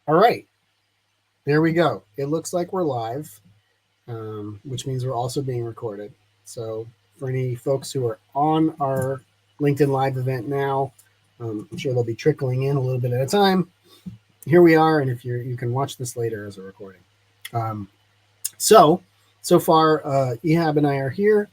All right, there we go. It looks like we're live, which means we're also being recorded. So for any folks who are on our LinkedIn Live event now, I'm sure they'll be trickling in a little bit at a time. Here we are, and if you can watch this later as a recording. Um, so so far, Ehab and I are here,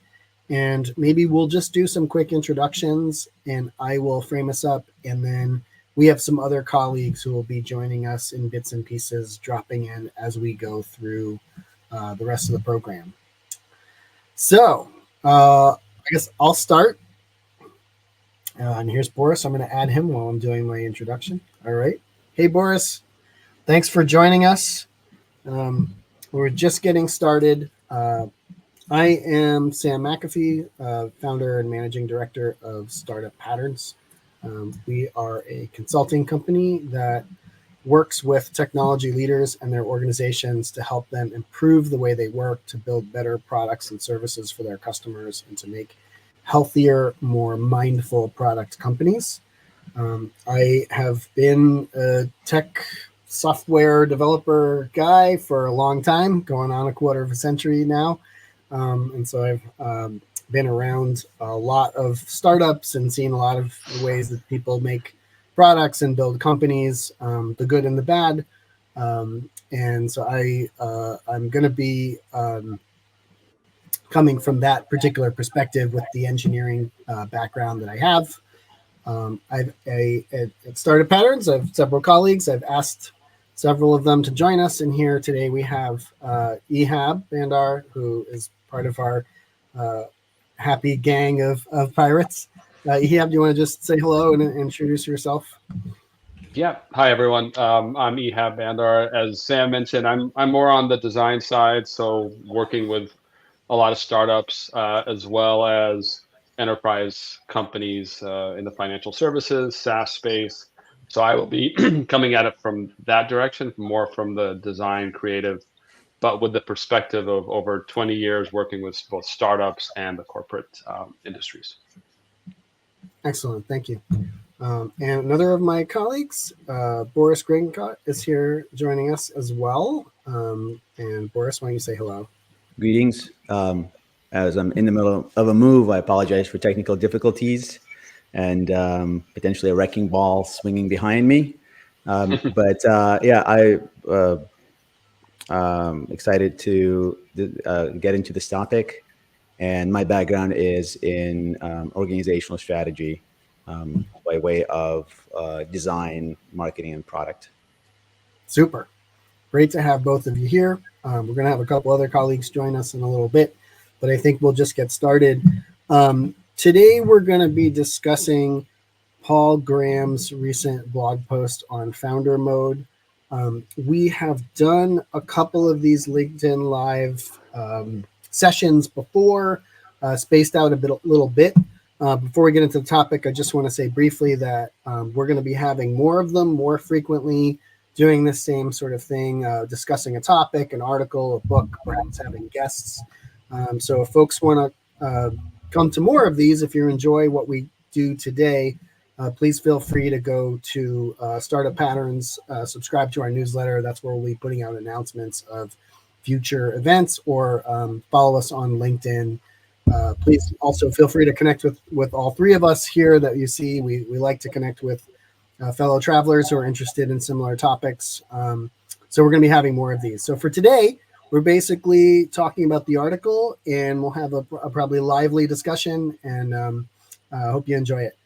and maybe we'll just do some quick introductions, and I will frame us up, and then we have some other colleagues who will be joining us in bits and pieces, dropping in as we go through the rest of the program. So I guess I'll start. And here's Boris. I'm going to add him while I'm doing my introduction. All right. Hey, Boris. Thanks for joining us. We're just getting started. I am Sam McAfee, founder and managing director of Startup Patterns. We are a consulting company that works with technology leaders and their organizations to help them improve the way they work, to build better products and services for their customers, and to make healthier, more mindful product companies. I have been a tech software developer guy for a long time, going on a quarter of a century now. And so I've been around a lot of startups and seen a lot of the ways that people make products and build companies, the good and the bad. And so I'm going to be coming from that particular perspective with the engineering background that I have. At Startup Patterns, I have several colleagues. I've asked several of them to join us. And here today we have Ehab Bandar, who is part of our happy gang of pirates. Ehab, do you want to just say hello and introduce yourself? Yeah. Hi, everyone. I'm Ehab Bandar. As Sam mentioned, I'm more on the design side, so working with a lot of startups as well as enterprise companies in the financial services, SaaS space. So I will be coming at it from that direction, more from the design creative, but with the perspective of over 20 years working with both startups and the corporate industries. Excellent. Thank you. And another of my colleagues, Boris Gregenkot, is here joining us as well. And Boris, why don't you say hello? Greetings. As I'm in the middle of a move, I apologize for technical difficulties and potentially a wrecking ball swinging behind me. But excited to get into this topic. And my background is in organizational strategy by way of design, marketing, and product. Super. Great to have both of you here. We're going to have a couple other colleagues join us in a little bit, but I think we'll just get started. Today, we're going to be discussing Paul Graham's recent blog post on founder mode. We have done a couple of these LinkedIn Live sessions before, spaced out a little bit. Before we get into the topic, I just want to say briefly that we're going to be having more of them more frequently, doing the same sort of thing, discussing a topic, an article, a book, perhaps having guests. So if folks want to come to more of these, if you enjoy what we do today, please feel free to go to Startup Patterns, subscribe to our newsletter. That's where we'll be putting out announcements of future events, or follow us on LinkedIn. Please also feel free to connect with all three of us here that you see. We like to connect with fellow travelers who are interested in similar topics. So we're going to be having more of these. So for today, we're basically talking about the article, and we'll have a probably lively discussion, and I hope you enjoy it.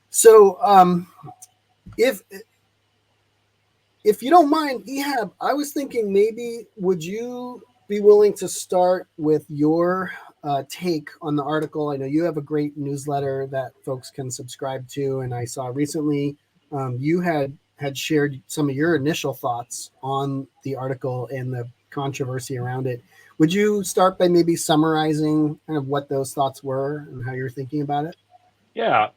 So if you don't mind, Ehab, I was thinking maybe would you be willing to start with your take on the article? I know you have a great newsletter that folks can subscribe to, and I saw recently you had shared some of your initial thoughts on the article and the controversy around it. Would you start by maybe summarizing kind of what those thoughts were and how you're thinking about it? Yeah.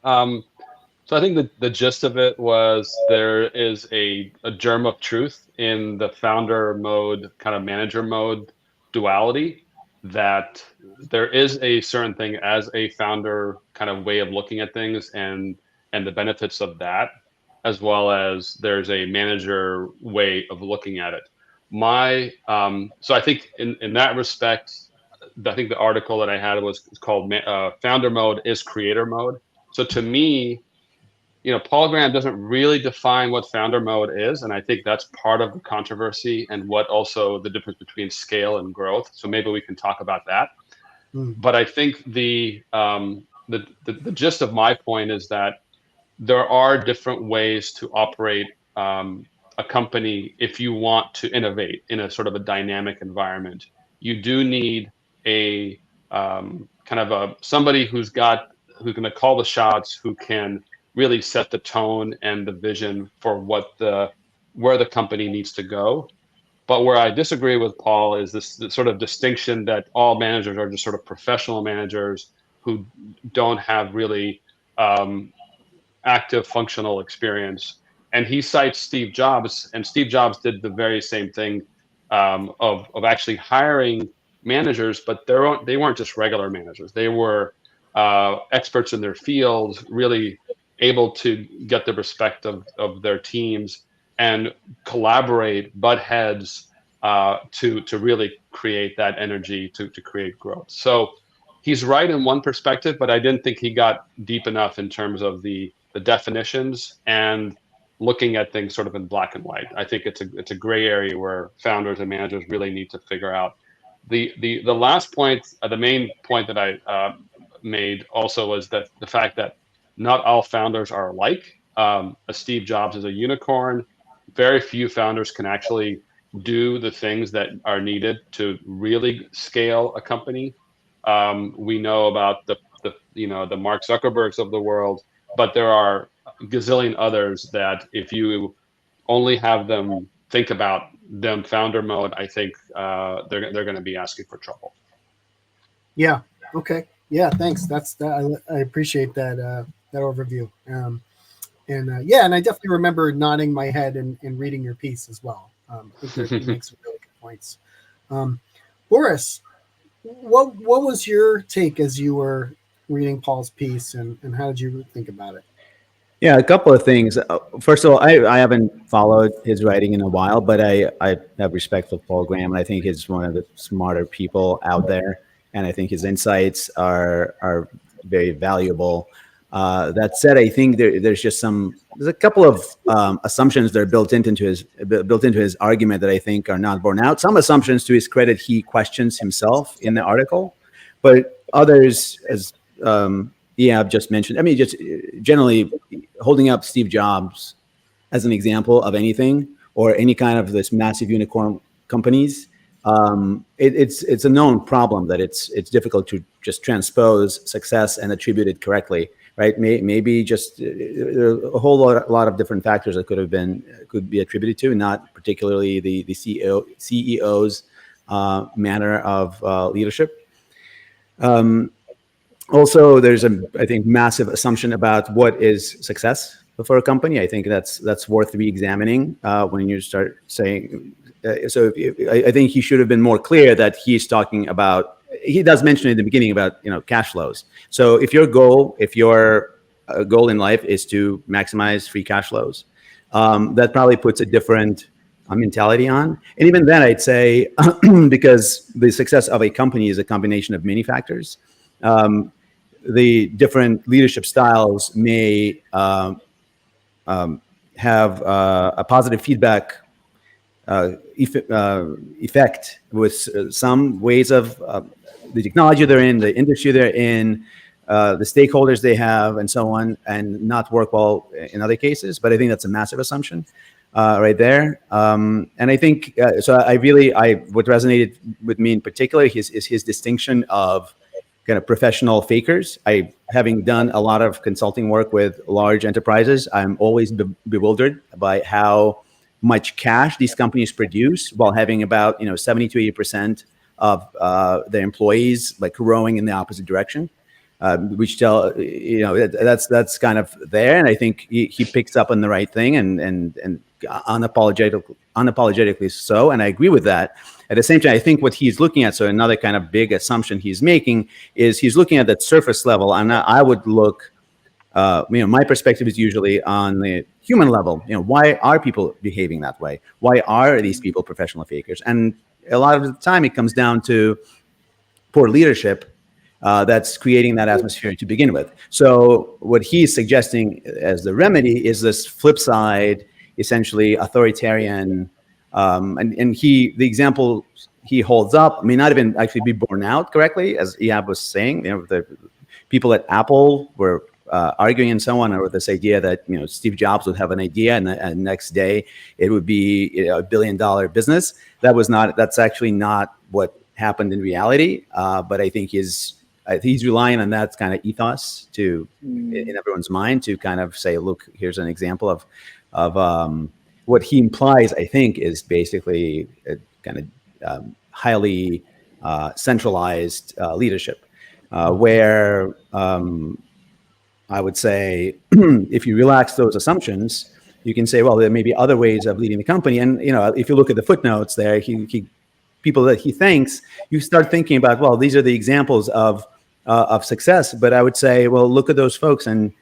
So I think the gist of it was there is a germ of truth in the founder mode, kind of manager mode duality, that there is a certain thing as a founder kind of way of looking at things and the benefits of that. as well as there's a manager way of looking at it. So I think in that respect, I think the article that I had was called Founder Mode is Creator Mode. So to me, Paul Graham doesn't really define what founder mode is, and I think that's part of the controversy and what also the difference between scale and growth. So maybe we can talk about that. But I think the gist of my point is that there are different ways to operate a company if you want to innovate in a sort of a dynamic environment. You do need a somebody who's going to call the shots, who can really set the tone and the vision for where the company needs to go. But where I this Paul is this sort of distinction that all managers are just sort of professional managers who don't have really active functional experience. And he cites Steve Jobs, and Steve Jobs did the very same thing of actually hiring managers, but they weren't just regular managers. They were experts in their fields, really able to get the respect of their teams and collaborate, butt heads to really create that energy to create growth. So he's right in one perspective, but I didn't think he got deep enough in terms of the definitions and looking at things sort of in black and white. I think it's a gray area where founders and managers really need to figure out. The last point, the main point that I made also was that the fact that not all founders are alike. Steve Jobs is a unicorn. Very few founders can actually do the things that are needed to really scale a company. We know about the Mark Zuckerbergs of the world, but there are a gazillion others that if you only have them think about them founder mode, I think they're going to be asking for trouble. Yeah. Okay. Yeah. Thanks. I appreciate that overview. And I definitely remember nodding my head and reading your piece as well. I think that makes some really good points. Boris, what was your take as you were reading Paul's piece, and how did you think about it? Yeah, a couple of things. First of all, I haven't followed his writing in a while, but I have respect for Paul Graham, and I think he's one of the smarter people out there, and I think his insights are very valuable. That said, I think there's a couple of assumptions that are built into his argument that I think are not borne out. Some assumptions, to his credit, he questions himself in the article, but others, as I've just mentioned. I mean, just generally holding up Steve Jobs as an example of anything or any kind of this massive unicorn companies. It's a known problem that it's difficult to just transpose success and attribute it correctly, right? Maybe just a whole lot of different factors that could be attributed to, not particularly the CEO's manner of leadership. Also, there's I think massive assumption about what is success for a company. I think that's worth re-examining when you start saying. I think he should have been more clear that he's talking about. He does mention in the beginning about cash flows. So if your goal in life is to maximize free cash flows, that probably puts a different mentality on. And even then, I'd say because the success of a company is a combination of many factors. The different leadership styles may have a positive feedback effect with some ways of the technology they're in, the industry they're in, the stakeholders they have, and so on, and not work well in other cases. But I think that's a massive assumption right there. And I think so. What resonated with me in particular is his distinction of kind of professional fakers. Having done a lot of consulting work with large enterprises, I'm always bewildered by how much cash these companies produce while having about 70 to 80% of their employees like rowing in the opposite direction, which that's kind of there. And I think he picks up on the right thing and unapologetically so. And I agree with that. At the same time, I think what he's looking at, so another kind of big assumption he's making is he's looking at that surface level. I would look my perspective is usually on the human level. Why are people behaving that way? Why are these people professional fakers? And a lot of the time, it comes down to poor leadership that's creating that atmosphere to begin with. So what he's suggesting as the remedy is this flip side, essentially authoritarian. And the example he holds up may not even actually be borne out correctly, as Ihab was saying. The people at Apple were arguing and so on over this idea that Steve Jobs would have an idea and the next day it would be $1 billion business. That's actually not what happened in reality. But I think he's relying on that kind of ethos in everyone's mind to kind of say, look, here's an example of what he implies, I think, is basically a kind of highly centralized leadership, where I would say if you relax those assumptions, you can say, well, there may be other ways of leading the company. And, if you look at the footnotes there, people that he thanks, you start thinking about, well, these are the examples of success. But I would say, well, look at those folks and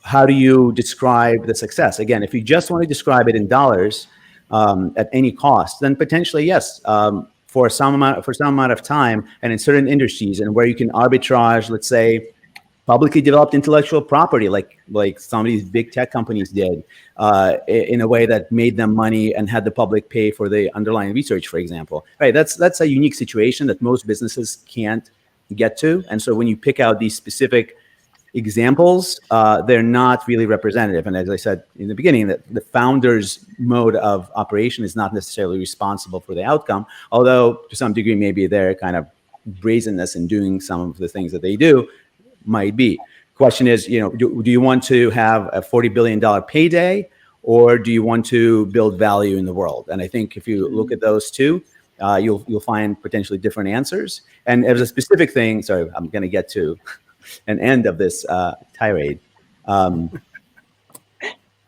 how do you describe the success? Again, if you just want to describe it in dollars at any cost, then potentially, yes, for some amount of time and in certain industries and where you can arbitrage, let's say, publicly developed intellectual property, like some of these big tech companies did, in a way that made them money and had the public pay for the underlying research, for example. Right? That's a unique situation that most businesses can't get to. And so when you pick out these specific examples, they're not really representative. And as I said in the beginning, that the founder's mode of operation is not necessarily responsible for the outcome, although to some degree, maybe their kind of brazenness in doing some of the things that they do might be. Question is, do you want to have a $40 billion payday, or do you want to build value in the world? And I think if you look at those two, you'll find potentially different answers. And as a specific thing, sorry, I'm going to get to an end of this tirade. But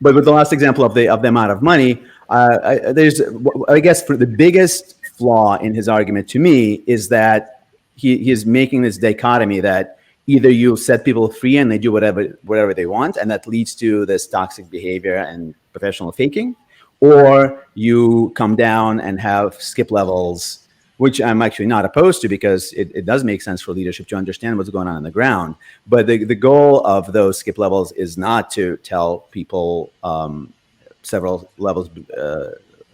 with the last example of the amount of money, I guess for the biggest flaw in his argument to me is that he is making this dichotomy that either you set people free and they do whatever they want, and that leads to this toxic behavior and professional faking, or you come down and have skip levels, which I'm actually not opposed to, because it does make sense for leadership to understand what's going on the ground. But the goal of those skip levels is not to tell people several levels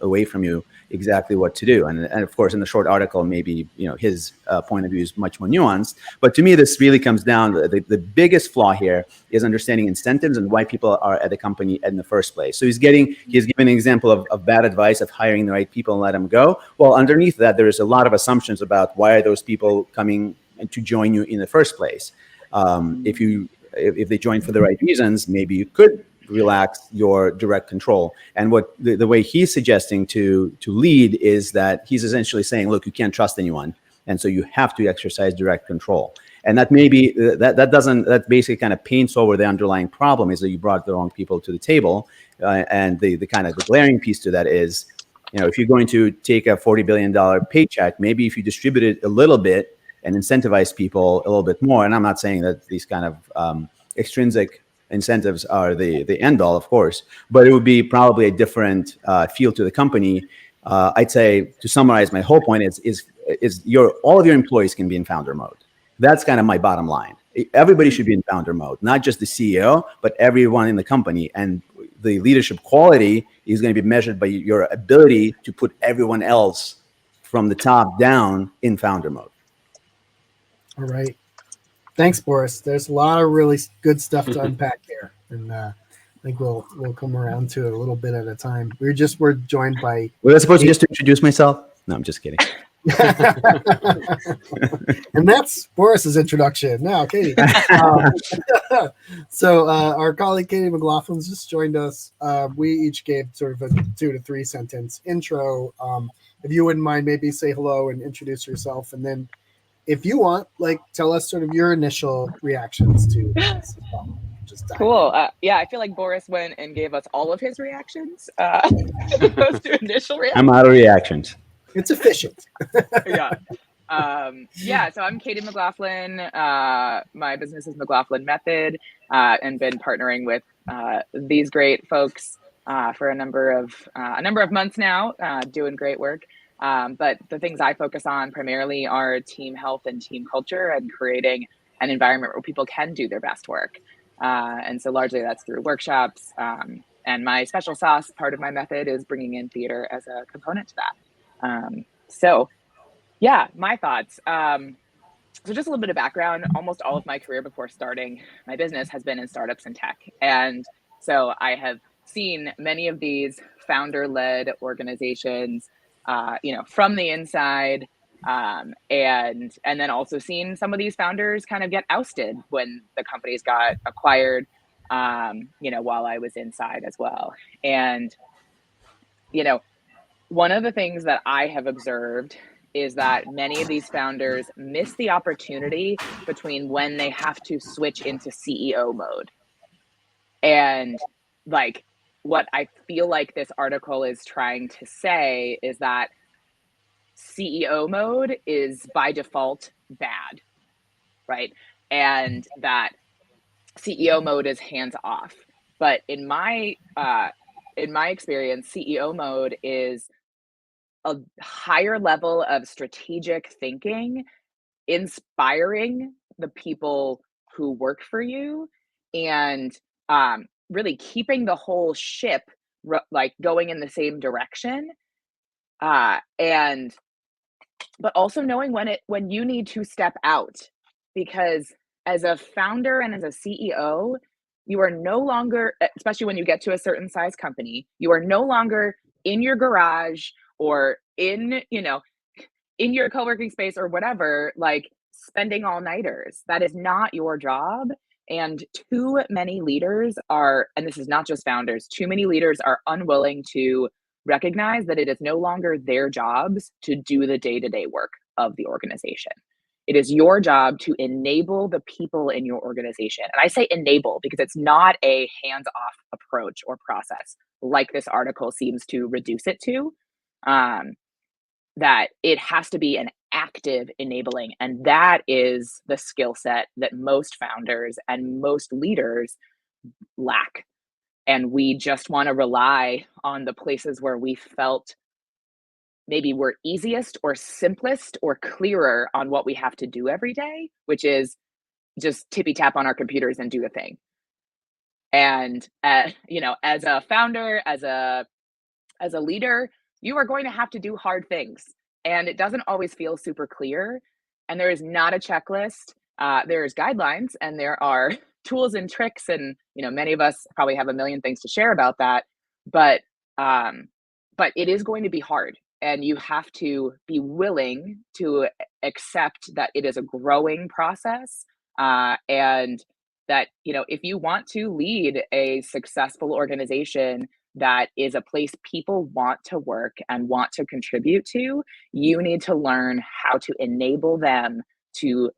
away from you exactly what to do. And of course, in the short article, maybe his point of view is much more nuanced. But to me, this really comes down to the biggest flaw here is understanding incentives and why people are at the company in the first place. So he's given an example of bad advice of hiring the right people and let them go. Well, underneath that, there is a lot of assumptions about why are those people coming to join you in the first place. If they join for the right reasons, maybe you could relax your direct control. And what the way he's suggesting to lead is that he's essentially saying, look, you can't trust anyone, and so you have to exercise direct control. And that maybe that basically kind of paints over the underlying problem, is that you brought the wrong people to the table. And the kind of the glaring piece to that is, if you're going to take a $40 billion paycheck, maybe if you distribute it a little bit and incentivize people a little bit more. And I'm not saying that these kind of extrinsic incentives are the end all, of course, but it would be probably a different feel to the company. I'd say, to summarize my whole point, is all of your employees can be in founder mode. That's kind of my bottom line. Everybody should be in founder mode, not just the CEO, but everyone in the company. And the leadership quality is going to be measured by your ability to put everyone else from the top down in founder mode. All right. Thanks, Boris. There's a lot of really good stuff to unpack here, and I think we'll come around to it a little bit at a time. We're joined by. Was I supposed to just introduce myself? No, I'm just kidding. And that's Boris's introduction. Now, Katie. So our colleague Katie McLaughlin's just joined us. We each gave sort of a 2 to 3 sentence intro. If you wouldn't mind, maybe say hello and introduce yourself, and then, if you want, tell us sort of your initial reactions to this as well. Cool. Yeah, I feel like Boris went and gave us all of his reactions as opposed to initial reactions. I'm out of reactions. It's efficient. Yeah. Yeah, so I'm Katie McLaughlin. My business is McLaughlin Method, and been partnering with these great folks for a number of months now, doing great work. But the things I focus on primarily are team health and team culture and creating an environment where people can do their best work. And so largely that's through workshops. And my special sauce part of my method is bringing in theater as a component to that. So yeah, my thoughts. So just a little bit of background. Almost all of my career before starting my business has been in startups and tech. And so I have seen many of these founder-led organizations, from the inside, and then also seen some of these founders kind of get ousted when the companies got acquired, while I was inside as well. And, one of the things that I have observed is that many of these founders miss the opportunity between when they have to switch into CEO mode. And like what I feel like this article is trying to say is that CEO mode is by default bad, right? And that CEO mode is hands off. But in my experience, CEO mode is a higher level of strategic thinking, inspiring the people who work for you, and really keeping the whole ship like going in the same direction, and but also knowing when you need to step out, because as a founder and as a CEO, you are no longer, especially when you get to a certain size company, you are no longer in your garage or in your co-working space or whatever, like spending all-nighters. That is not your job. And too many leaders are, and this is not just founders, too many leaders are unwilling to recognize that it is no longer their jobs to do the day-to-day work of the organization. It is your job to enable the people in your organization. And I say enable because it's not a hands-off approach or process like this article seems to reduce it to. That it has to be an active enabling. And that is the skill set that most founders and most leaders lack. And we just want to rely on the places where we felt maybe we're easiest or simplest or clearer on what we have to do every day, which is just tippy tap on our computers and do the thing. And as a founder, as a leader, you are going to have to do hard things, and it doesn't always feel super clear. And there is not a checklist. There's guidelines, and there are tools and tricks, and many of us probably have a million things to share about that. But it is going to be hard, and you have to be willing to accept that it is a growing process, and that if you want to lead a successful organization that is a place people want to work and want to contribute to, you need to learn how to enable them to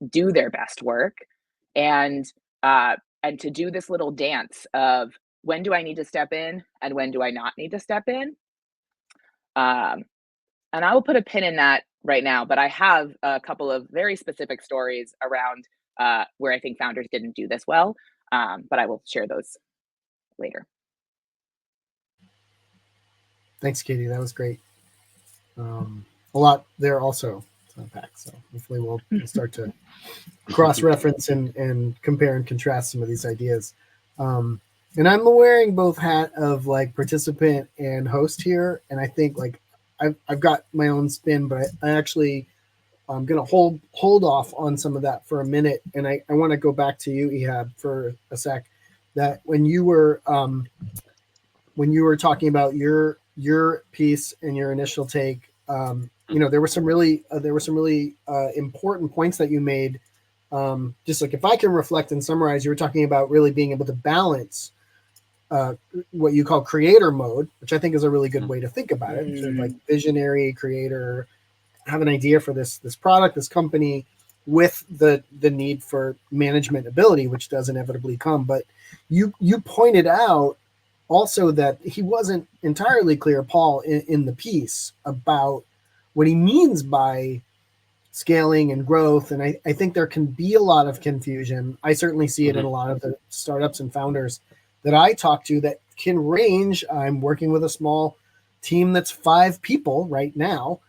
do their best work, and to do this little dance of when do I need to step in and when do I not need to step in. And I will put a pin in that right now, but I have a couple of very specific stories around where I think founders didn't do this well, but I will share those later. Thanks, Katie. That was great. A lot there also to unpack. So hopefully we'll start to cross-reference and compare and contrast some of these ideas. And I'm wearing both hat of like participant and host here. And I think like I've got my own spin, but I actually I'm going to hold off on some of that for a minute. And I want to go back to you, Ehab, for a sec. That when you were talking about your piece and your initial take, there were some really important points that you made. Just like if I can reflect and summarize, you were talking about really being able to balance what you call creator mode, which I think is a really good way to think about it. Sort of like visionary creator, have an idea for this product, this company, with the need for management ability, which does inevitably come. But you pointed out also that he wasn't entirely clear, Paul, in the piece about what he means by scaling and growth. And I think there can be a lot of confusion. I certainly see it in a lot of the startups and founders that I talk to that can range. I'm working with a small team that's 5 people right now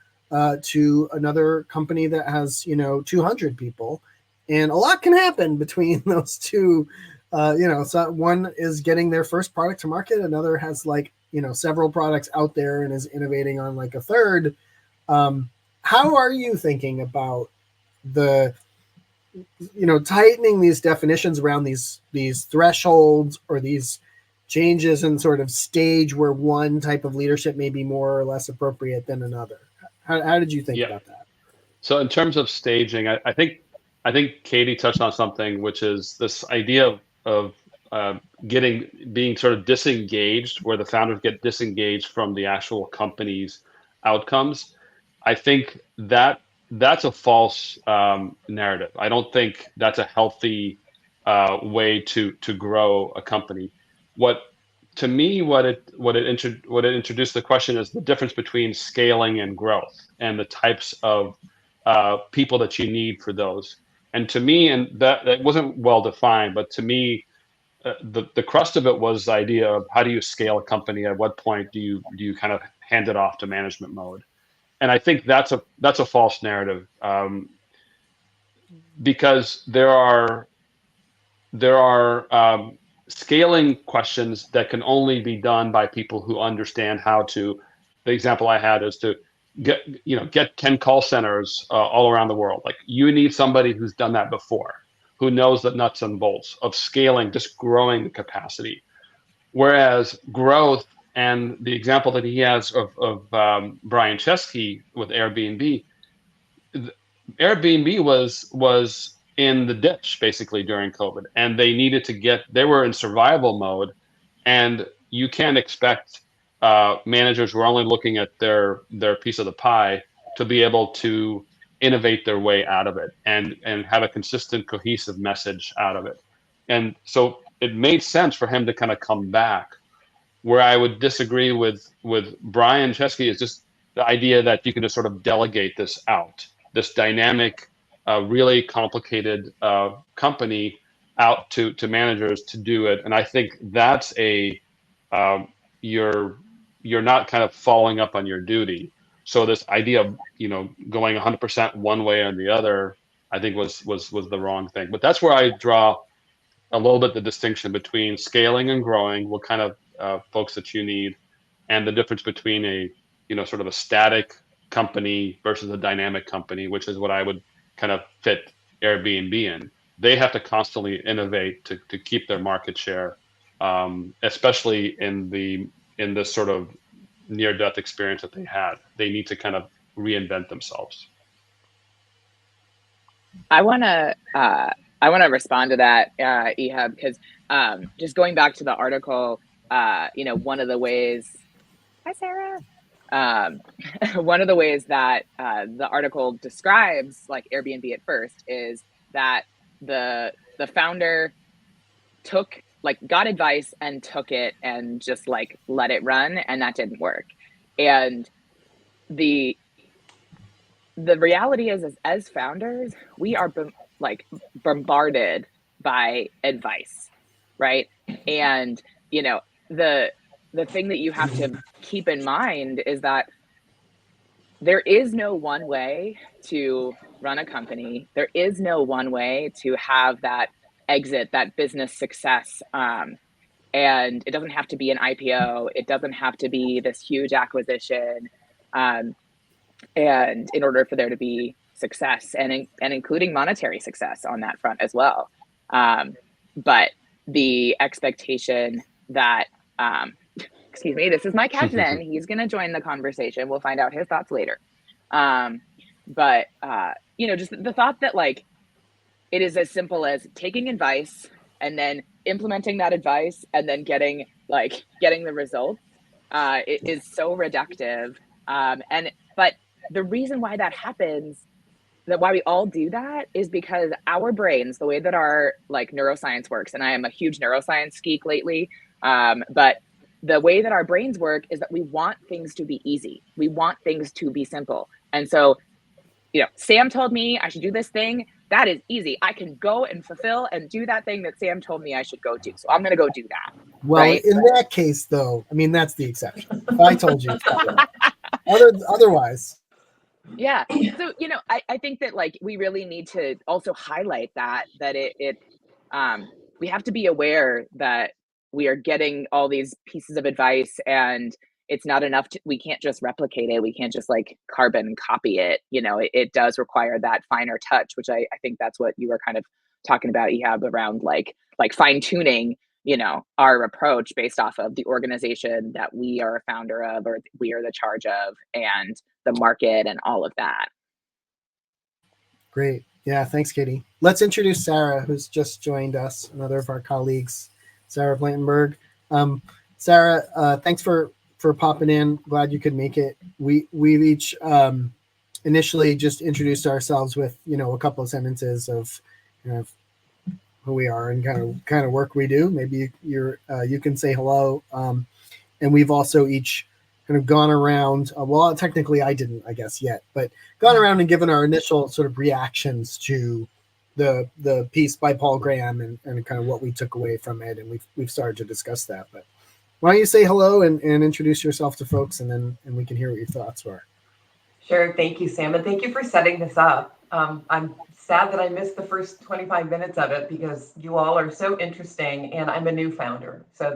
to another company that has, 200 people. And a lot can happen between those two. So one is getting their first product to market. Another has several products out there and is innovating on like a third. How are you thinking about the, tightening these definitions around these thresholds or these changes in sort of stage where one type of leadership may be more or less appropriate than another? How did you think about that? So in terms of staging, I think Katie touched on something, which is this idea of being sort of disengaged, where the founders get disengaged from the actual company's outcomes. I think that's a false narrative. I don't think that's a healthy way to grow a company. What it introduced the question is the difference between scaling and growth and the types of people that you need for those. And to me, and that wasn't well defined, but to me, the crust of it was the idea of how do you scale a company? At what point do you kind of hand it off to management mode? And I think that's a false narrative, because there are scaling questions that can only be done by people who understand how to. The example I had is to get 10 call centers all around the world. Like, you need somebody who's done that before, who knows the nuts and bolts of scaling, just growing the capacity. Whereas growth, and the example that he has of Brian Chesky with Airbnb, Airbnb was in the ditch basically during COVID, and they were in survival mode, and you can't expect managers who are only looking at their piece of the pie to be able to innovate their way out of it and have a consistent, cohesive message out of it. And so it made sense for him to kind of come back. Where I would disagree with Brian Chesky is just the idea that you can just sort of delegate this out, this dynamic, really complicated company out to managers to do it. And I think that's you're not kind of following up on your duty. So this idea of going 100% one way or the other, I think was the wrong thing. But that's where I draw a little bit the distinction between scaling and growing, what kind of folks that you need, and the difference between a sort of a static company versus a dynamic company, which is what I would kind of fit Airbnb in. They have to constantly innovate to keep their market share, especially in this sort of near-death experience that they had. They need to kind of reinvent themselves. I want to respond to that, Ehab, because just going back to the article, one of the ways. Hi, Sarah. One of the ways that the article describes like Airbnb at first is that the founder got advice and took it and just like let it run, and that didn't work. And the reality is as founders, we are bombarded by advice, right? And the thing that you have to keep in mind is that there is no one way to run a company. There is no one way to have that exit, that business success. And it doesn't have to be an IPO. It doesn't have to be this huge acquisition. And in order for there to be success and including monetary success on that front as well. But the expectation that, excuse me, this is my cat Zen. He's going to join the conversation. We'll find out his thoughts later. But just the thought that like, it is as simple as taking advice and then implementing that advice and then getting the results, it is so reductive. But the reason why that happens, why we all do that, is because our brains, the way that our like neuroscience works, and I am a huge neuroscience geek lately, but the way that our brains work is that we want things to be easy. We want things to be simple. And so Sam told me I should do this thing. That is easy. I can go and fulfill and do that thing that Sam told me I should go do. So I'm going to go do that. Well, right? in that case, though, I mean, that's the exception. If I told you, otherwise. Yeah. So, I think that like we really need to also highlight that we have to be aware that we are getting all these pieces of advice and it's not enough we can't just replicate it. We can't just like carbon copy it. It does require that finer touch, which I think that's what you were kind of talking about, Ehab, around like fine tuning, our approach based off of the organization that we are a founder of or we are the charge of and the market and all of that. Great. Yeah. Thanks, Katie. Let's introduce Sarah, who's just joined us, another of our colleagues, Sarah Blantenberg. Sarah, thanks for popping in. Glad you could make it. We've each initially just introduced ourselves with, a couple of sentences of who we are and kind of work we do. Maybe you can say hello. And we've also each kind of gone around. Well, technically I didn't, I guess, yet, but gone around and given our initial sort of reactions to the piece by Paul Graham and kind of what we took away from it. And we've started to discuss that. But why don't you say hello and introduce yourself to folks, and we can hear what your thoughts were. Sure. Thank you, Sam. And thank you for setting this up. I'm sad that I missed the first 25 minutes of it because you all are so interesting and I'm a new founder. So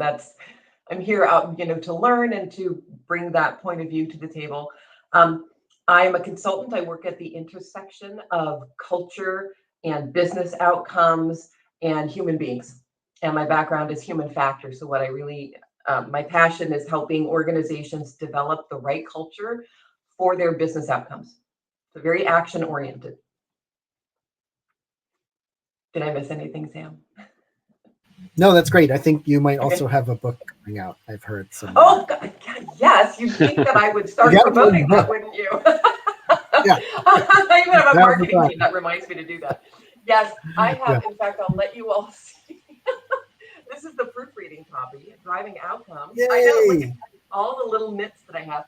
I'm here out, to learn and to bring that point of view to the table. I'm a consultant. I work at the intersection of culture and business outcomes and human beings. And my background is human factors. So what my passion is helping organizations develop the right culture for their business outcomes. So very action oriented. Did I miss anything, Sam? No, that's great. I think you might also have a book coming out. I've heard some. Oh, God, yes. You'd think that I would start promoting that, wouldn't you? Yeah. I even have a marketing team that reminds me to do that. Yes, I have. Yeah. In fact, I'll let you all see. This is the proofreading copy, Driving Outcomes. Yay. I know, look at all the little mitts that I have.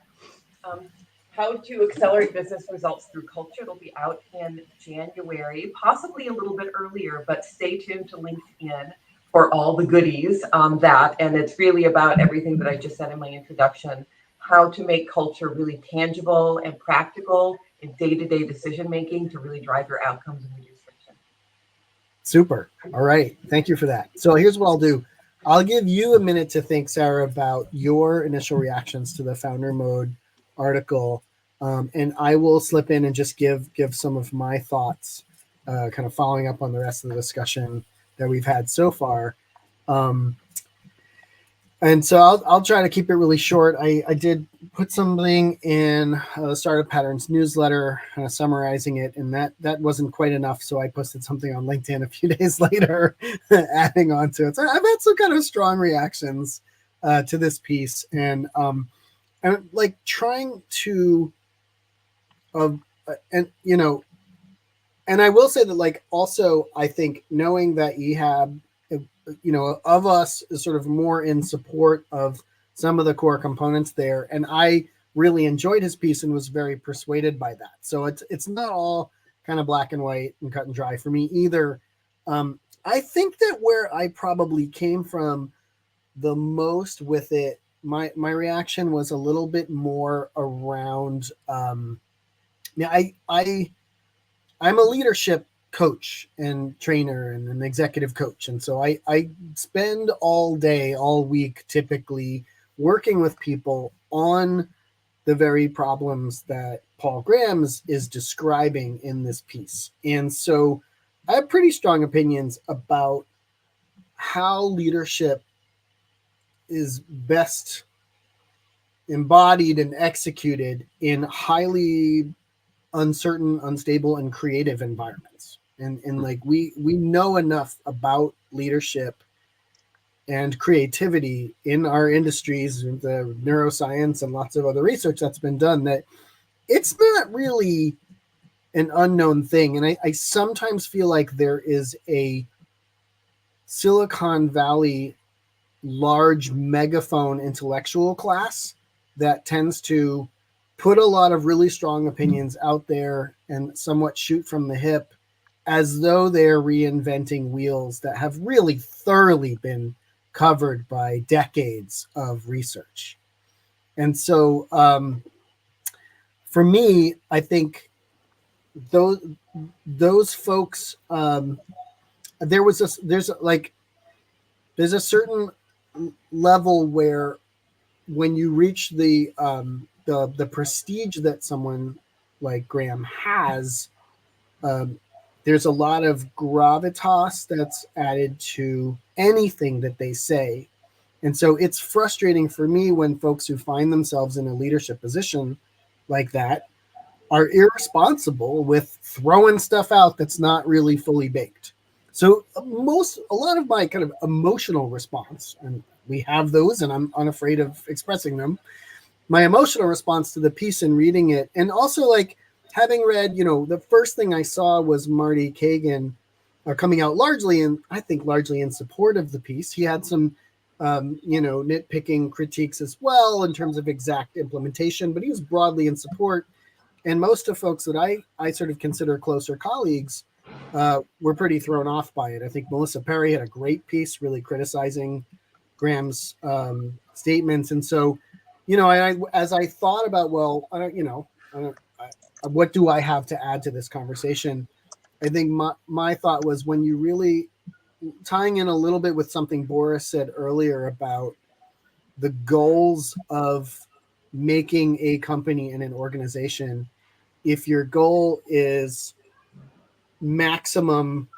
How to accelerate business results through culture. It'll be out in January, possibly a little bit earlier, but stay tuned to LinkedIn for all the goodies on that. And it's really about everything that I just said in my introduction, how to make culture really tangible and practical in day-to-day decision-making to really drive your outcomes and reduce friction. Super. All right. Thank you for that. So here's what I'll do. I'll give you a minute to think, Sarah, about your initial reactions to the Founder Mode article. And I will slip in and just give some of my thoughts, kind of following up on the rest of the discussion that we've had so far. And so I'll try to keep it really short. I did put something in the Startup Patterns newsletter, kind of summarizing it, and that wasn't quite enough. So I posted something on LinkedIn a few days later, adding on to it. So I've had some kind of strong reactions to this piece, and like trying to, and I will say that, like, also I think knowing that Ehab, of us is sort of more in support of some of the core components there. And I really enjoyed his piece and was very persuaded by that. So it's not all kind of black and white and cut and dry for me either. I think that where I probably came from the most with it, my reaction was a little bit more around, I'm a leadership coach and trainer and an executive coach. And so I spend all day, all week, typically working with people on the very problems that Paul Graham is describing in this piece. And so I have pretty strong opinions about how leadership is best embodied and executed in highly uncertain, unstable, and creative environments. And like we know enough about leadership and creativity in our industries, the neuroscience and lots of other research that's been done, that it's not really an unknown thing. And I sometimes feel like there is a Silicon Valley large megaphone intellectual class that tends to put a lot of really strong opinions out there and somewhat shoot from the hip as though they're reinventing wheels that have really thoroughly been covered by decades of research. And so for me, I think those folks, there's a certain level where when you reach the prestige that someone like Graham has, there's a lot of gravitas that's added to anything that they say. And so it's frustrating for me when folks who find themselves in a leadership position like that are irresponsible with throwing stuff out that's not really fully baked. So a lot of my kind of emotional response, and we have those and I'm unafraid of expressing them, my emotional response to the piece and reading it, and also like having read, the first thing I saw was Marty Kagan coming out largely in support of the piece. He had some, nitpicking critiques as well in terms of exact implementation, but he was broadly in support. And most of folks that I sort of consider closer colleagues were pretty thrown off by it. I think Melissa Perry had a great piece really criticizing Graham's statements. And so, as I thought about, what do I have to add to this conversation? I think my thought was, when you really tying in a little bit with something Boris said earlier about the goals of making a company and an organization, if your goal is maximum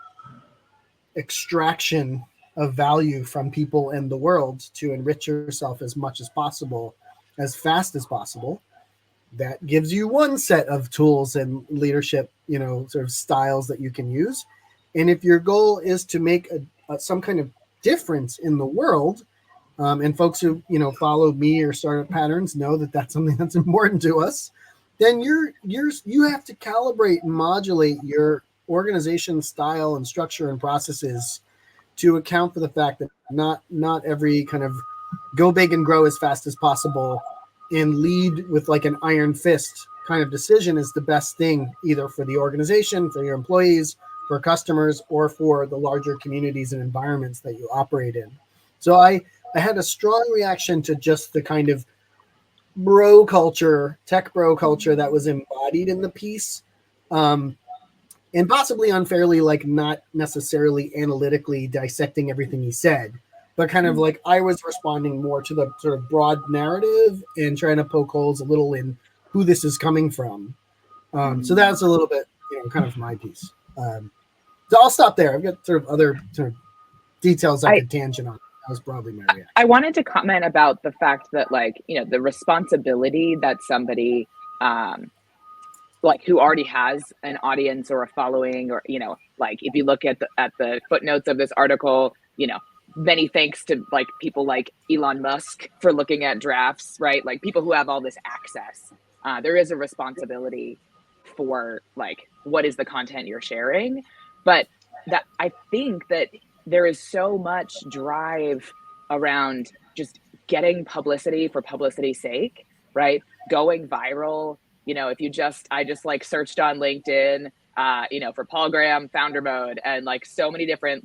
extraction of value from people in the world to enrich yourself as much as possible, as fast as possible, that gives you one set of tools and leadership, sort of styles that you can use. And if your goal is to make some kind of difference in the world, and folks who follow me or Startup Patterns know that that's something that's important to us, then you have to calibrate and modulate your organization style and structure and processes to account for the fact that not every kind of go big and grow as fast as possible and lead with like an iron fist kind of decision is the best thing, either for the organization, for your employees, for customers, or for the larger communities and environments that you operate in. So I had a strong reaction to just the kind of bro culture, tech bro culture that was embodied in the piece, and possibly unfairly, like not necessarily analytically dissecting everything he said, but kind of like I was responding more to the sort of broad narrative and trying to poke holes a little in who this is coming from. So that's a little bit, kind of my piece. So I'll stop there. I've got sort of other sort of details I could tangent on. That was broadly my reaction. I wanted to comment about the fact that, the responsibility that somebody who already has an audience or a following, or if you look at the footnotes of this article, many thanks to people like Elon Musk for looking at drafts, right? Like people who have all this access. There is a responsibility for what is the content you're sharing, but that I think that there is so much drive around just getting publicity for publicity's sake, right? Going viral. I just searched on LinkedIn, for Paul Graham founder mode, and so many different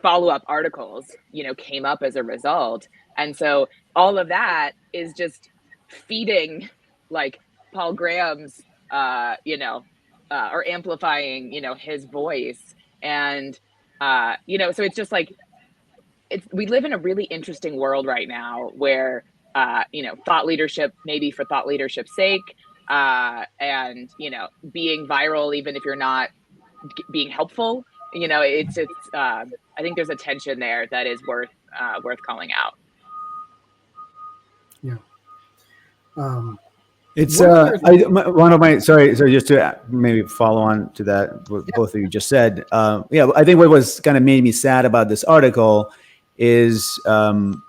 follow-up articles, came up as a result. And so all of that is just feeding Paul Graham's, or amplifying, his voice. And, so it's just we live in a really interesting world right now where, thought leadership, maybe for thought leadership's sake, and, being viral, even if you're not being helpful, I think there's a tension there that is worth calling out. Yeah. It's sorry, just to maybe follow on to that, what both of you just said. I think what was kind of made me sad about this article is, Sam,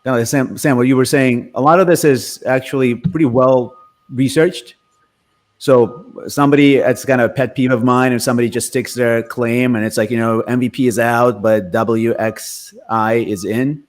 what you were saying, a lot of this is actually pretty well researched. So somebody, it's kind of a pet peeve of mine, if somebody just sticks their claim and it's MVP is out, but WXI is in.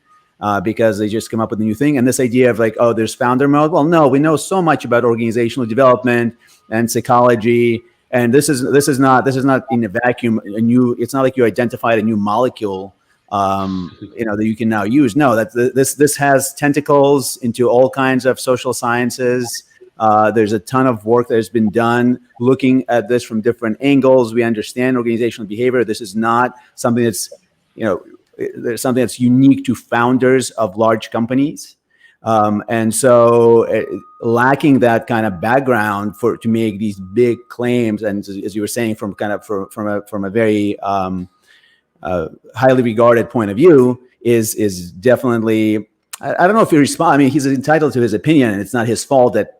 because they just come up with a new thing. And this idea of like, oh, there's founder mode. Well, no, we know so much about organizational development and psychology, and this is not in a vacuum. It's not like you identified a new molecule, that you can now use. No, this has tentacles into all kinds of social sciences. There's a ton of work that has been done looking at this from different angles. We understand organizational behavior. This is not something that's, there's something that's unique to founders of large companies. And so lacking that kind of background to make these big claims, and as you were saying, from a very highly regarded point of view, is definitely, I don't know if he responds. I mean, he's entitled to his opinion, and it's not his fault that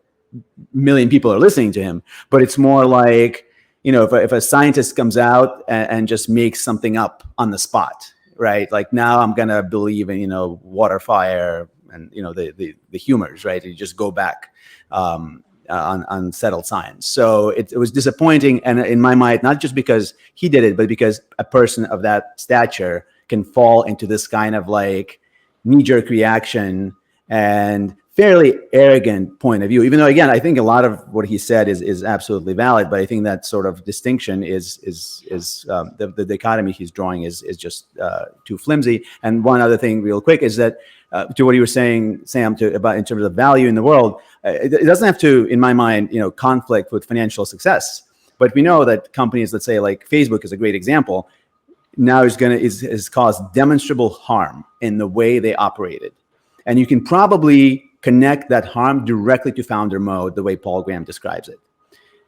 million people are listening to him, but it's more like, if a scientist comes out and just makes something up on the spot, right? Like, now I'm going to believe in, water, fire, and, the humors, right? You just go back on settled science. So it was disappointing. And in my mind, not just because he did it, but because a person of that stature can fall into this kind of like knee-jerk reaction and fairly arrogant point of view, even though, again, I think a lot of what he said is absolutely valid, but I think that sort of distinction is the dichotomy he's drawing is just too flimsy. And one other thing real quick is that to what you were saying, Sam, about in terms of value in the world, it doesn't have to, in my mind, conflict with financial success. But we know that companies, let's say like Facebook is a great example, now is caused demonstrable harm in the way they operated. And you can probably connect that harm directly to founder mode, the way Paul Graham describes it.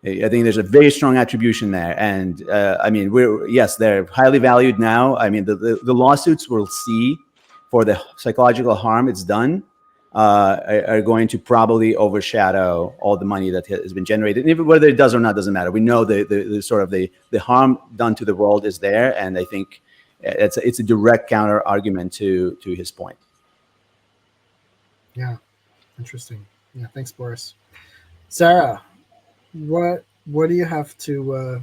I think there's a very strong attribution there. And I mean, they're highly valued now. I mean, the lawsuits we'll see for the psychological harm it's done are going to probably overshadow all the money that has been generated. And even whether it does or not doesn't matter. We know the sort of the harm done to the world is there. And I think it's a direct counter argument to his point. Yeah. Interesting. Yeah. Thanks, Boris. Sarah, what do you have to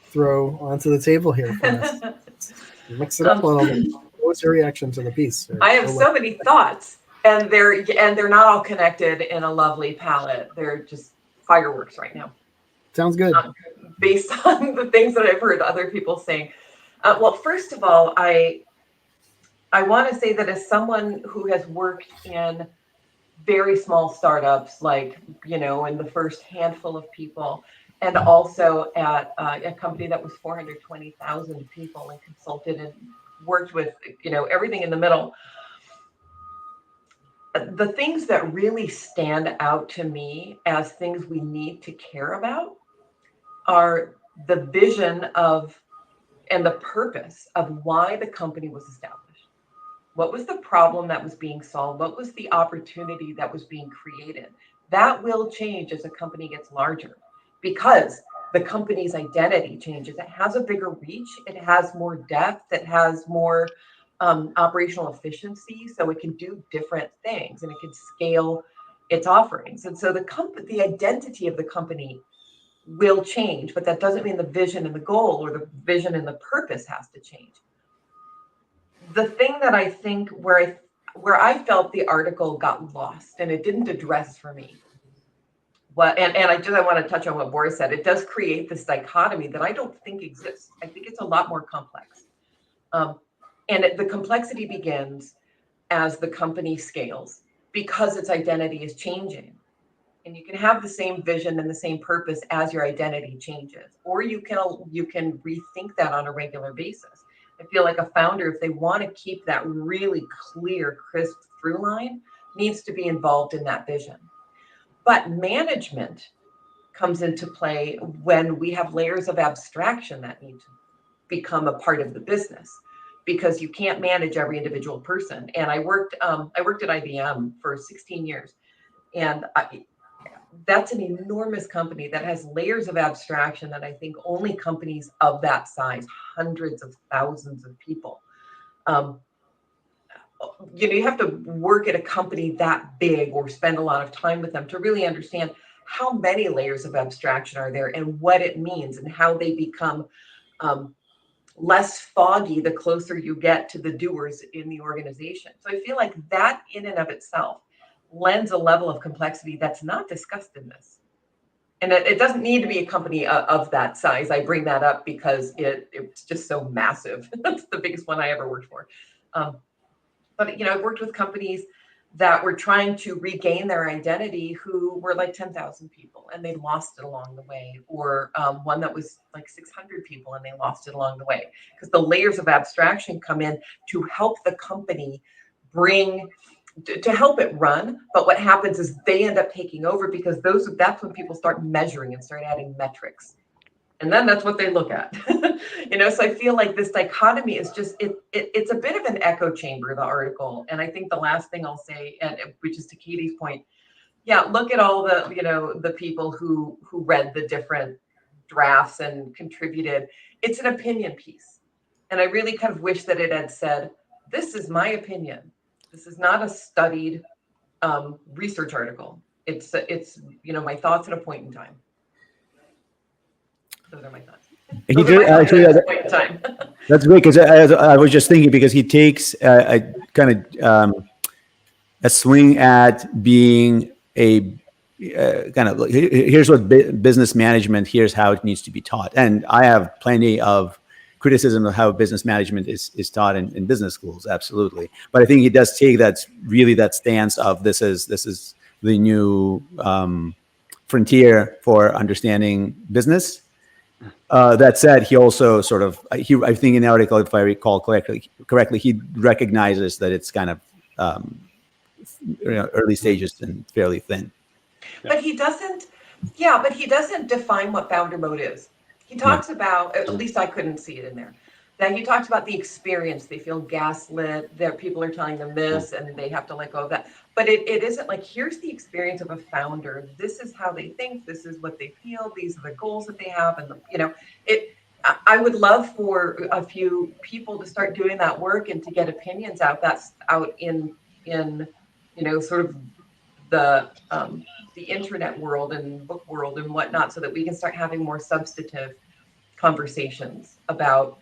throw onto the table here for us? Mix it up a little bit. What was your reaction to the piece? I have so many thoughts, and they're not all connected in a lovely palette. They're just fireworks right now. Sounds good. Based on the things that I've heard other people saying. Well, first of all, I want to say that as someone who has worked in very small startups, like, in the first handful of people, and also at a company that was 420,000 people and consulted and worked with, everything in the middle. The things that really stand out to me as things we need to care about are the vision of and the purpose of why the company was established. What was the problem that was being solved? What was the opportunity that was being created? That will change as a company gets larger because the company's identity changes. It has a bigger reach. It has more depth. It has more operational efficiency. So it can do different things and it can scale its offerings. And so the identity of the company will change, but that doesn't mean the vision and the goal or the vision and the purpose has to change. The thing that I think where I felt the article got lost and it didn't address for me and I want to touch on what Boris said. It does create this dichotomy that I don't think exists. I think it's a lot more complex. The complexity begins as the company scales because its identity is changing. And you can have the same vision and the same purpose as your identity changes, or you can rethink that on a regular basis. I feel like a founder, if they want to keep that really clear, crisp through line, needs to be involved in that vision. But management comes into play when we have layers of abstraction that need to become a part of the business, because you can't manage every individual person. And I worked at IBM for 16 years, and that's an enormous company that has layers of abstraction that I think only companies of that size, hundreds of thousands of people, you have to work at a company that big or spend a lot of time with them to really understand how many layers of abstraction are there and what it means and how they become less foggy the closer you get to the doers in the organization. So I feel like that in and of itself lends a level of complexity that's not discussed in this. And it doesn't need to be a company of that size. I bring that up because it's just so massive. That's the biggest one I ever worked for. But I've worked with companies that were trying to regain their identity who were like 10,000 people and they lost it along the way, or one that was like 600 people and they lost it along the way, because the layers of abstraction come in to help the company to help it run. But what happens is they end up taking over, because that's when people start measuring and start adding metrics. And then that's what they look at. So I feel like this dichotomy is just, it's a bit of an echo chamber, the article. And I think the last thing I'll say, and which is to Katie's point, yeah, look at all the people who read the different drafts and contributed. It's an opinion piece. And I really kind of wish that it had said, this is my opinion. This is not a studied research article. It's my thoughts at a point in time. Those are my thoughts. That's great, because I was just thinking, because he takes a kind of a swing at being a kind of, here's what business management, here's how it needs to be taught. And I have plenty of criticism of how business management is taught in business schools, absolutely. But I think he does take that stance of this is the new frontier for understanding business. That said, he also sort of, I think in the article, if I recall correctly, he recognizes that it's kind of early stages and fairly thin. But he doesn't define what founder mode is. He talks about, at least I couldn't see it in there, that he talks about the experience. They feel gaslit, that people are telling them this and they have to let go of that. But it isn't like, here's the experience of a founder. This is how they think. This is what they feel. These are the goals that they have. And, I would love for a few people to start doing that work and to get opinions out. That's out in sort of the internet world and book world and whatnot, so that we can start having more substantive conversations about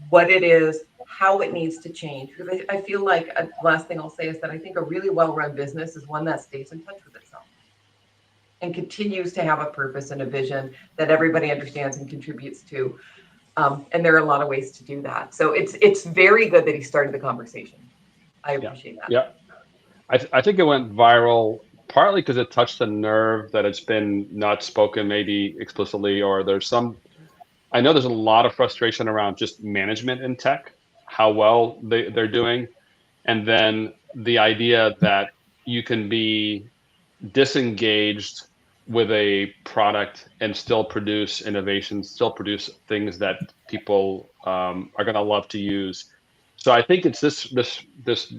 what it is, how it needs to change. Because I feel like the last thing I'll say is that I think a really well-run business is one that stays in touch with itself and continues to have a purpose and a vision that everybody understands and contributes to. And there are a lot of ways to do that. So it's very good that he started the conversation. I appreciate that. Yeah. I think it went viral partly because it touched a nerve that it's been not spoken maybe explicitly, or I know there's a lot of frustration around just management in tech, how well they're doing. And then the idea that you can be disengaged with a product and still produce innovations, still produce things that people are going to love to use. So I think it's this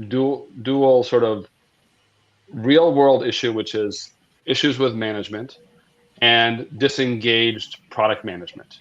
dual sort of real world issue, which is issues with management and disengaged product management.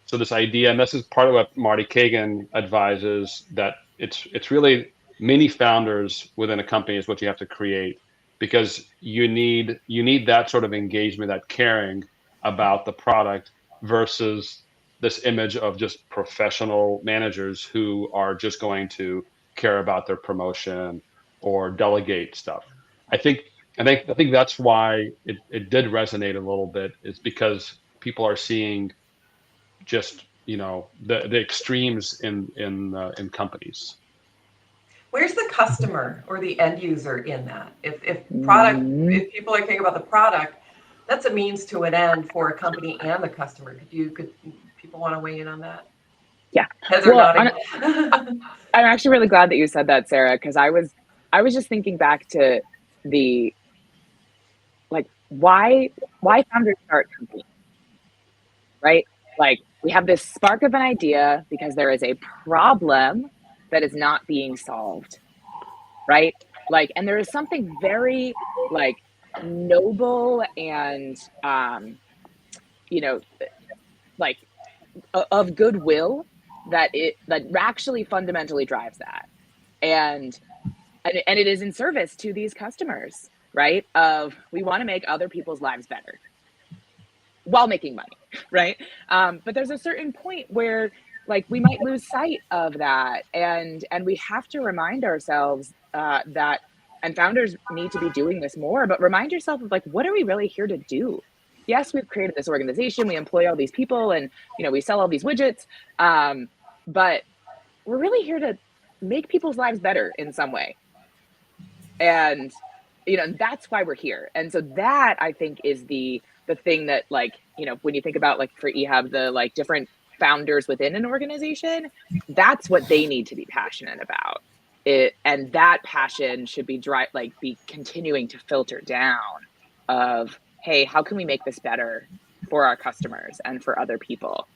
So this idea, and this is part of what Marty Kagan advises, that it's really many founders within a company is what you have to create, because you need that sort of engagement, that caring about the product, versus this image of just professional managers who are just going to care about their promotion or delegate stuff. I think that's why it did resonate a little bit, is because people are seeing just the extremes in companies. Where's the customer or the end user in that? If people are thinking about the product, that's a means to an end for a company and the customer. Could people want to weigh in on that? Yeah. Heather nodding. I'm actually really glad that you said that, Sarah, because I was just thinking back to the why founders start companies, right? Like, we have this spark of an idea because there is a problem that is not being solved, right? And there is something very noble and of goodwill that actually fundamentally drives that, and it is in service to these customers, right? We want to make other people's lives better while making money, right? But there's a certain point where like we might lose sight of that, and we have to remind ourselves that, and founders need to be doing this more, but remind yourself of like, what are we really here to do? Yes, we've created this organization, we employ all these people, and we sell all these widgets, but we're really here to make people's lives better in some way. And that's why we're here. And so that, I think, is the thing that, like, when you think about, like, for EHAB, the like different founders within an organization, that's what they need to be passionate about. And that passion should be be continuing to filter down of, hey, how can we make this better for our customers and for other people?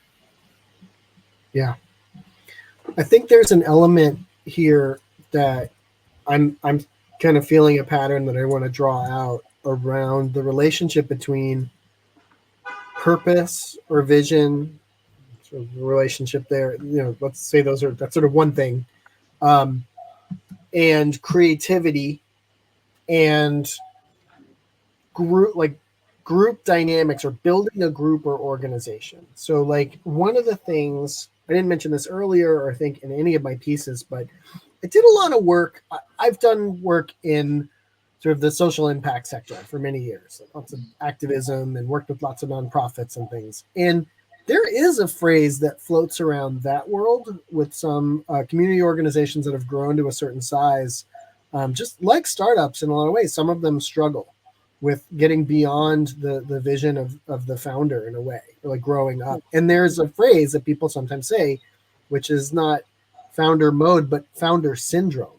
Yeah. I think there's an element here that I'm kind of feeling a pattern that I want to draw out around the relationship between purpose or vision, sort of the relationship there. Let's say that's sort of one thing, and creativity and group dynamics, or building a group or organization. So, like, one of the things, I didn't mention this earlier, or I think in any of my pieces, but I did a lot of work. I've done work in sort of the social impact sector for many years, lots of activism, and worked with lots of nonprofits and things. And there is a phrase that floats around that world with some community organizations that have grown to a certain size, just like startups in a lot of ways. Some of them struggle with getting beyond the vision of the founder in a way, like growing up. And there's a phrase that people sometimes say, which is not founder mode, but founder syndrome.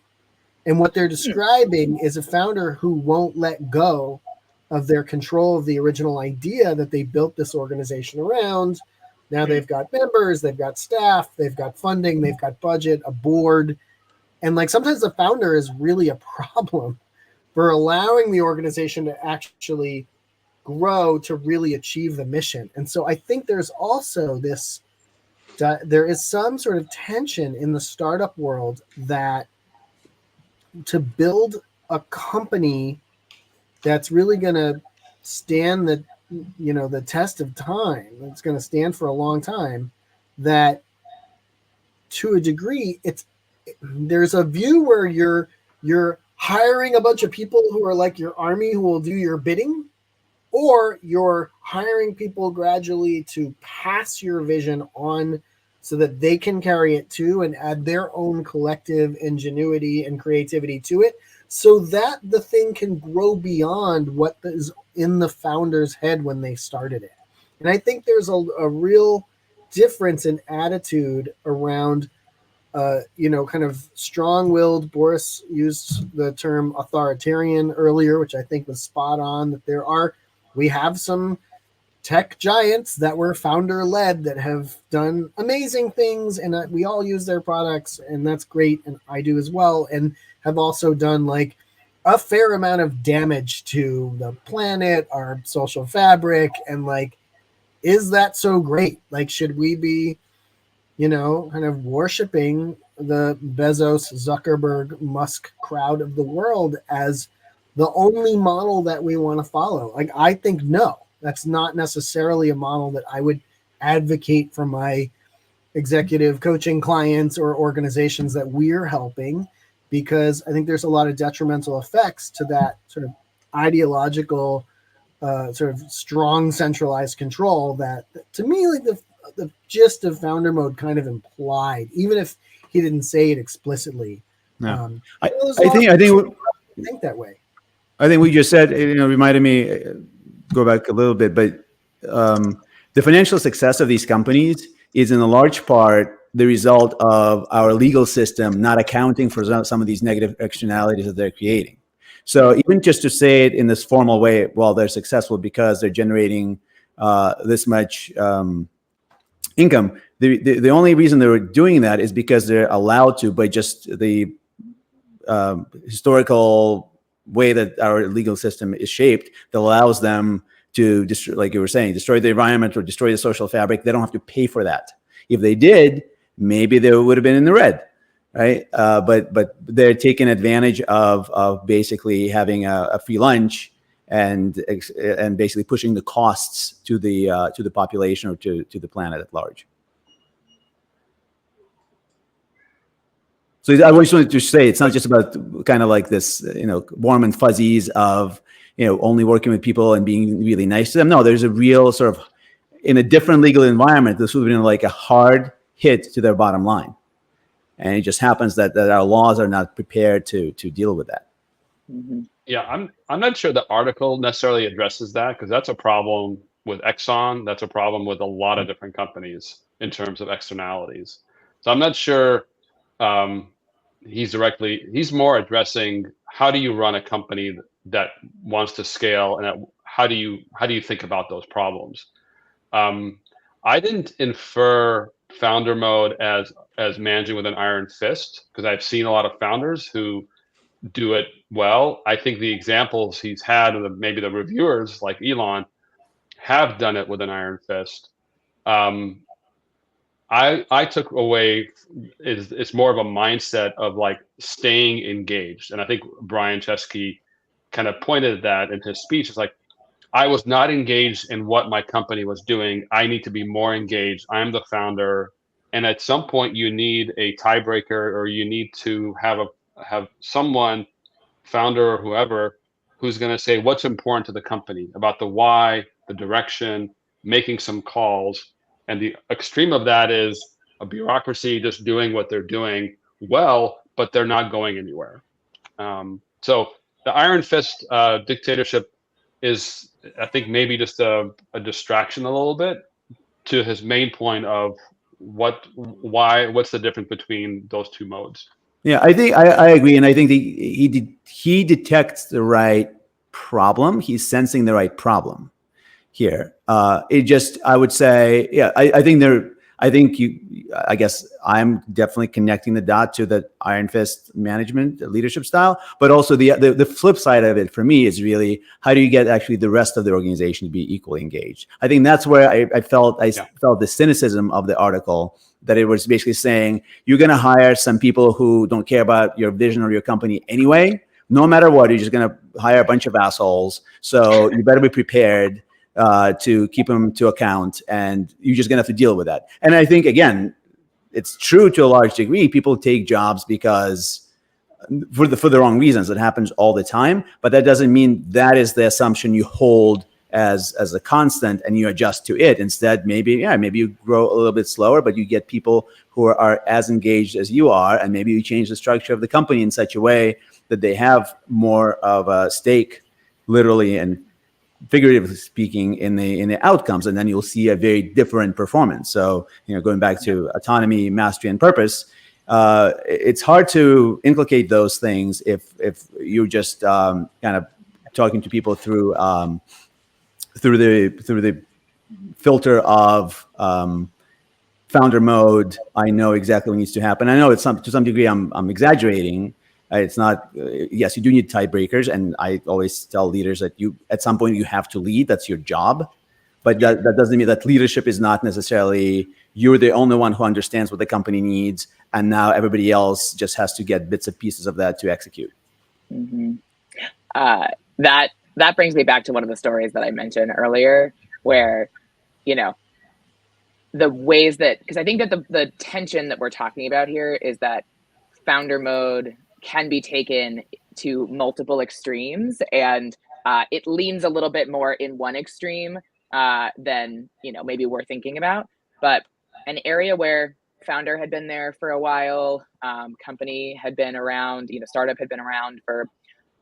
And what they're describing is a founder who won't let go of their control of the original idea that they built this organization around. Now they've got members, they've got staff, they've got funding, they've got budget, a board. And like sometimes the founder is really a problem for allowing the organization to actually grow to really achieve the mission. And so I think there's also there is some sort of tension in the startup world that to build a company that's really going to stand the test of time, it's going to stand for a long time, that to a degree there's a view where you're hiring a bunch of people who are like your army who will do your bidding, or you're hiring people gradually to pass your vision on so that they can carry it too and add their own collective ingenuity and creativity to it, so that the thing can grow beyond what is in the founder's head when they started it. And I think there's a real difference in attitude around kind of strong-willed. Boris used the term authoritarian earlier, which I think was spot on, that we have some tech giants that were founder-led that have done amazing things, and we all use their products, and that's great, and I do as well, and have also done like a fair amount of damage to the planet, our social fabric, and like, is that so great? Like, should we be kind of worshiping the Bezos, Zuckerberg, Musk crowd of the world as the only model that we want to follow? Like, I think no, that's not necessarily a model that I would advocate for my executive coaching clients or organizations that we're helping, because I think there's a lot of detrimental effects to that sort of ideological, sort of strong centralized control that, to me, like the gist of founder mode kind of implied, even if he didn't say it explicitly. No. I think that way. I think we just said, reminded me, go back a little bit, but the financial success of these companies is in a large part the result of our legal system not accounting for some of these negative externalities that they're creating. So even just to say it in this formal way, well, they're successful because they're generating this much income. The only reason they're doing that is because they're allowed to, by just the historical way that our legal system is shaped, that allows them to, like you were saying, destroy the environment or destroy the social fabric. They don't have to pay for that. If they did, maybe they would have been in the red, right? But they're taking advantage of basically having a free lunch and basically pushing the costs to the population or to the planet at large. So I just wanted to say it's not just about kind of like this, warm and fuzzies of, only working with people and being really nice to them. No, there's a real sort of, in a different legal environment, this would have been like a hard hit to their bottom line. And it just happens that our laws are not prepared to deal with that. Mm-hmm. Yeah, I'm not sure the article necessarily addresses that, because that's a problem with Exxon. That's a problem with a lot of different companies in terms of externalities. So I'm not sure he's more addressing how do you run a company that wants to scale, and how do you think about those problems. I didn't infer founder mode as managing with an iron fist, because I've seen a lot of founders who do it well. I think the examples he's had, and maybe the reviewers like Elon, have done it with an iron fist. I took away it's more of a mindset of like staying engaged, and I think Brian Chesky kind of pointed that in his speech. It's like, I was not engaged in what my company was doing. I need to be more engaged. I'm the founder, and at some point you need a tiebreaker, or you need to have someone, founder or whoever, who's going to say what's important to the company, about the why, the direction, making some calls. And the extreme of that is a bureaucracy just doing what they're doing well, but they're not going anywhere. So the iron fist dictatorship is, I think, maybe just a distraction a little bit to his main point of what's the difference between those two modes. Yeah, I think I agree, and I think he detects the right problem. He's sensing the right problem here. I would say, yeah, I guess I'm definitely connecting the dot to the iron fist management leadership style, but also the flip side of it for me is really, how do you get actually the rest of the organization to be equally engaged? I think that's where I felt the cynicism of the article, that it was basically saying, you're going to hire some people who don't care about your vision or your company anyway. No matter what, you're just going to hire a bunch of assholes. So you better be prepared to keep them to account, and you're just going to have to deal with that. And I think, again, it's true to a large degree. People take jobs because for the wrong reasons. It happens all the time, but that doesn't mean that is the assumption you hold as a constant and you adjust to it. Instead, maybe you grow a little bit slower, but you get people who are as engaged as you are, and maybe you change the structure of the company in such a way that they have more of a stake, literally and figuratively speaking, in the outcomes, and then you'll see a very different performance. So, going back to autonomy, mastery, and purpose, it's hard to inculcate those things if you're just kind of talking to people through the filter of founder mode. I know exactly what needs to happen. I know to some degree I'm exaggerating. It's not. Yes, you do need tiebreakers, and I always tell leaders that at some point you have to lead. That's your job, but that doesn't mean that leadership is not necessarily you're the only one who understands what the company needs, and now everybody else just has to get bits and pieces of that to execute. Mm-hmm. That brings me back to one of the stories that I mentioned earlier, where, the ways that, because I think that the tension that we're talking about here is that founder mode can be taken to multiple extremes, and it leans a little bit more in one extreme than maybe we're thinking about. But an area where founder had been there for a while, company had been around, startup had been around for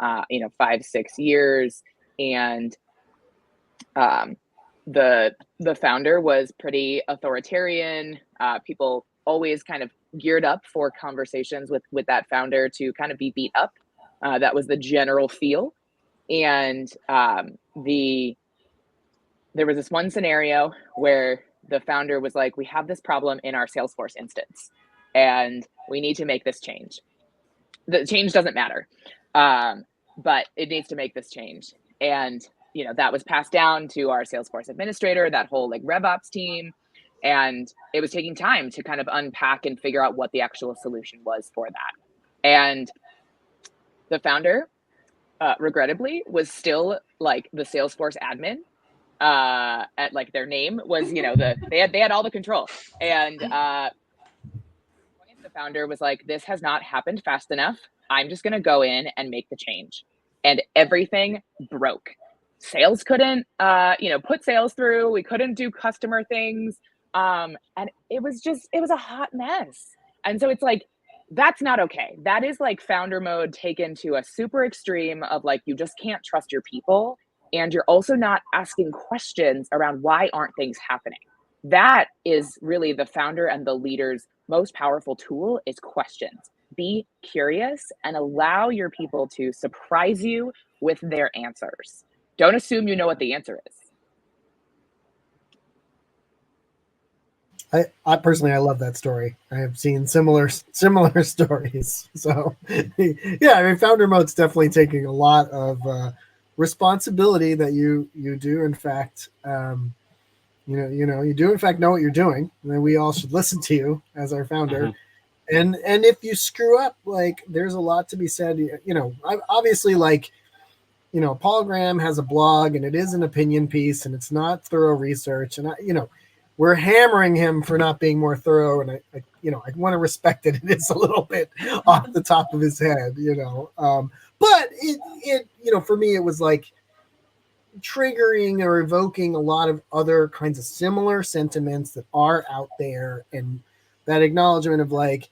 5-6 years, and the founder was pretty authoritarian. People always kind of geared up for conversations with that founder to kind of be beat up. That was the general feel. And there was this one scenario where the founder was like, we have this problem in our Salesforce instance, and we need to make this change. The change doesn't matter, but it needs to make this change. And, that was passed down to our Salesforce administrator, that whole RevOps team. And it was taking time to kind of unpack and figure out what the actual solution was for that. And the founder, regrettably, was still the Salesforce admin. At their name was, they had all the control. And the founder was like, this has not happened fast enough. I'm just going to go in and make the change. And everything broke. Sales couldn't, put sales through. We couldn't do customer things. And it was a hot mess. And so it's like, that's not okay. That is like founder mode taken to a super extreme of like, you just can't trust your people. And you're also not asking questions around why aren't things happening. That is really the founder and the leader's most powerful tool is questions. Be curious and allow your people to surprise you with their answers. Don't assume you know what the answer is. I personally, I love that story. I have seen similar stories. So yeah, I mean, founder mode's definitely taking a lot of responsibility that you do. In fact, you do in fact know what you're doing, and then we all should listen to you as our founder. And if you screw up, like there's a lot to be said. Obviously, like, Paul Graham has a blog, and it is an opinion piece, and it's not thorough research, and we're hammering him for not being more thorough, and I want to respect it. It is a little bit off the top of his head, but it for me it was like triggering or evoking a lot of other kinds of similar sentiments that are out there, and that acknowledgement of like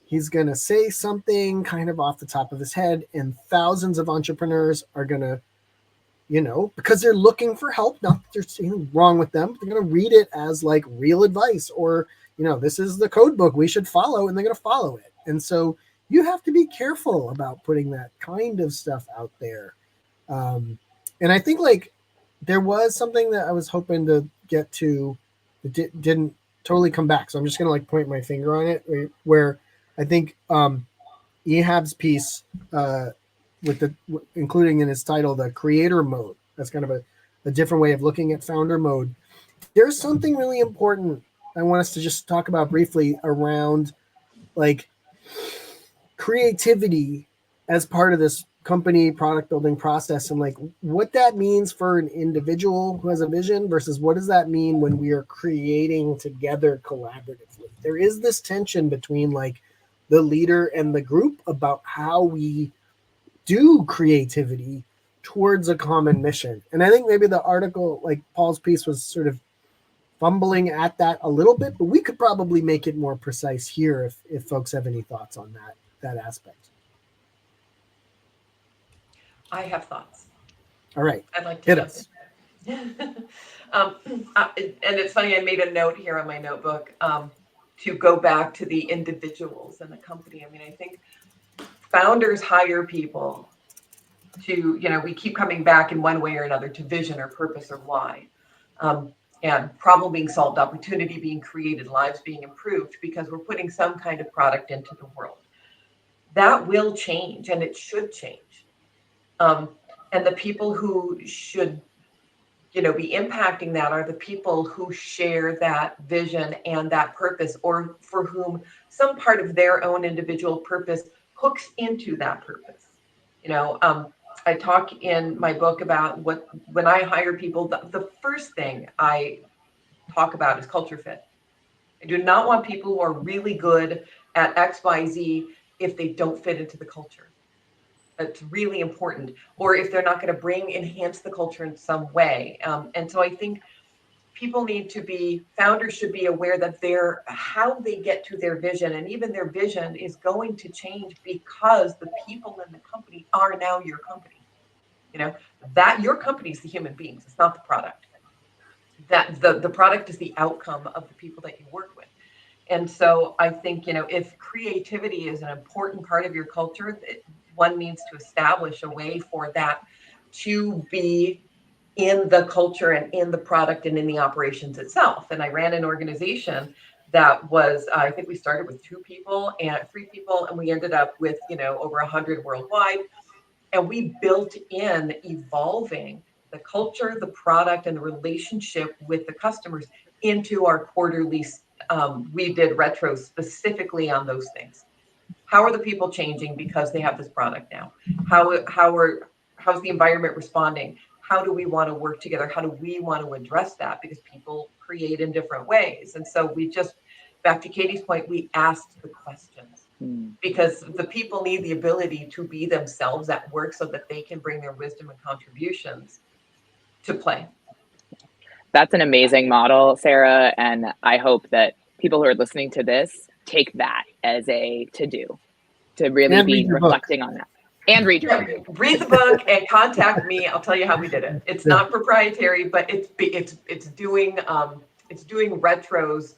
he's going to say something kind of off the top of his head, and thousands of entrepreneurs are going to, because they're looking for help, not that there's anything wrong with them, they're going to read it as like real advice, or, this is the code book we should follow, and they're going to follow it. And so you have to be careful about putting that kind of stuff out there. And I think like there was something that I was hoping to get to that didn't totally come back. So I'm just going to like point my finger on it, where I think Ehab's piece, including in his title, the creator mode, that's kind of a different way of looking at founder mode. There's something really important I want us to just talk about briefly around like creativity as part of this company product building process, and like what that means for an individual who has a vision versus what does that mean when we are creating together collaboratively. There is this tension between like the leader and the group about how we do creativity towards a common mission. And I think maybe the article, like Paul's piece, was sort of fumbling at that a little bit, but we could probably make it more precise here if folks have any thoughts on that aspect. I have thoughts. All right. I'd like to hit jump us. in. And it's funny, I made a note here on my notebook to go back to the individuals in the company. I mean, I think founders hire people to, we keep coming back in one way or another to vision or purpose or why. And problem being solved, opportunity being created, lives being improved, because we're putting some kind of product into the world. That will change, and it should change. And the people who should, be impacting that are the people who share that vision and that purpose, or for whom some part of their own individual purpose hooks into that purpose. I talk in my book about when I hire people, the first thing I talk about is culture fit. I do not want people who are really good at X, Y, Z if they don't fit into the culture. It's really important. Or if they're not going to enhance the culture in some way. And so I think founders should be aware that how they get to their vision, and even their vision is going to change because the people in the company are now your company. That your company is the human beings. It's not the product. That the product is the outcome of the people that you work with. And so I think, if creativity is an important part of your culture, one needs to establish a way for that to be in the culture and in the product and in the operations itself. And I ran an organization that was, I think we started with 3 people, and we ended up with, over 100 worldwide. And we built in evolving the culture, the product, and the relationship with the customers into our quarterly. We did retros specifically on those things. How are the people changing because they have this product now? How's the environment responding? How do we want to work together? How do we want to address that? Because people create in different ways. And so we just back to Katie's point, we asked the questions Hmm. because the people need the ability to be themselves at work so that they can bring their wisdom and contributions to play. That's an amazing model, Sarah. And I hope that people who are listening to this take that as a to do, to really And be read your book. reflecting on that. And read your book. Read the book and contact me. I'll tell you how we did it. It's Yeah. not proprietary, but it's doing retros